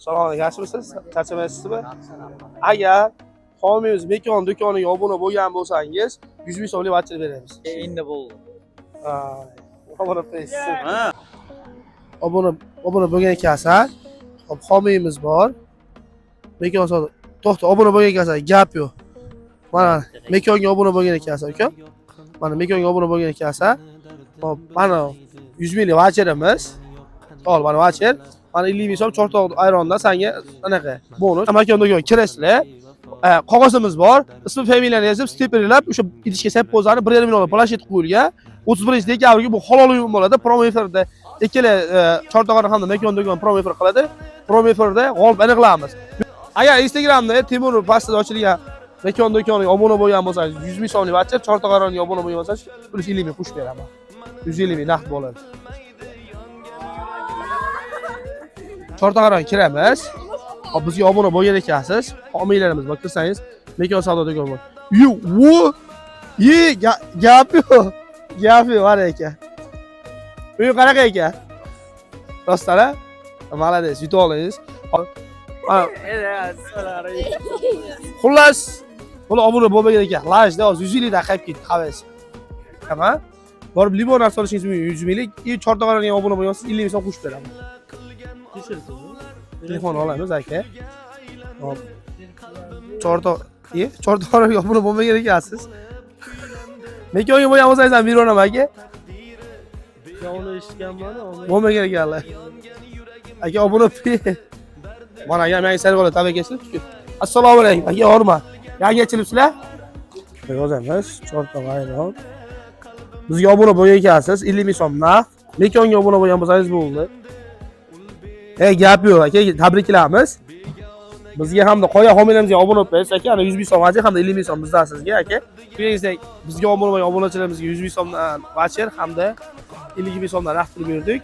Salom alaykum. Yaxshimisiz? Charchamaysizmi? Agar homiyimiz mekon do'koniga obuna bo'lgan bo'lsangiz, 100 ming so'mlik voucher beramiz. Endi bo'ldi. Obuna bo'lasiz. Obuna bo'lgan ekansan. Hop, homiyimiz bor. Mekon savdo. To'xta, obuna bo'lgan ekansan, gap yo'q. Mana mekonga obuna bo'lgan ekansan, uka. Mana mekonga obuna bo'lgan ekansan. Hop, mana 100 minglik voucherimiz. Ol, mana voucher. Mana 50 ming so'm Chortoq ayrondan senga anaqa bonus. Makonga kirasizlar. Qog'ozimiz bor. Ismi familiyani yozib, stikerlab, o'sha idishga sep qo'zani 1,5 million plashet qo'yilgan. 31-dekabrga bu halol o'yin bo'ladi. Promo efirda ikkala Chortoqni hamda Mekon do'kon promo efir qiladi. Promo efirda g'olib aniqlaymiz. Agar Instagramda Timur postida ochilgan Mekon do'koniga obuna bo'lgan bo'lsangiz, 100 ming so'mlik voucher, Chortoq ayroniga obuna bo'lgan bo'lsangiz, 50 ming qo'shib beraman. 150 ming naqd bo'ladi. Chortoq ayroniga kiramiz. Hop, bizga obuna bo'lgan ekansiz. Homiylarimiz bor, kirsangiz, Mekon savdo do'koni bor. Gap yo'q. Gap yo'q, var ekan. Uy qanaqa ekan? Rostala? Malades, yutib olingiz. Xullas, bular obuna bo'lmagan ekan. Lajda hozir 150 da qaytib ketdi, xavas. Tamam? Borib limon narsa olishingiz mumkin, 100 minglik. Chortoq ayroniga obuna bo'lgansiz, 50 ming so'm qo'shib beraman. Telefon olamiz aka. Hop. Chortoq ayroniga obuna bo'lmagan ekansiz. Mekonga bo'lgan bo'lsangiz ham beraman aka. Yovni eshitganman, Bo'lmagan ekanlar. Aka obuna mana yangi sarg'ola tabakasi. Assalomu alaykum. Aka, hormat. Yangi ochilibsizlar? Yozamiz. Chortoq ayron. Bizga obuna bo'lgan ekansiz, 50 ming so'm naqd. Mekonga obuna bo'lgan bo'lsangiz bo'ldi. Gap yo'q aka, tabriklaymiz. Bizga hamda qo'ya homilamizga obuna bo'lsangiz aka, ana 100 ming so'm voucher hamda 50 ming so'm bizdan sizga aka. Ko'ringizlar, bizga obuna bo'lgan obunachilarimizga 100 ming so'mdan voucher hamda 50 ming so'mdan naqd pul berdik.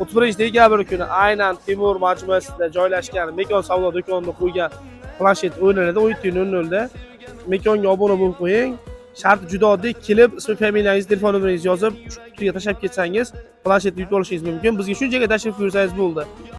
31-dekabr kuni aynan Timur majmuasida joylashgan Mekon savdo do'konida qo'ygan planshet o'yinlanadi 17:00 da. Mekonga obuna bo'lib qo'ying. Sharti juda oddiy, kelib ismi, familiyangizni, telefon nomeringizni yozib, qutiga tashlab ketsangiz, planshetni yutib olishingiz mumkin. Bizga shunchaga tashrif buyursangiz bo'ldi.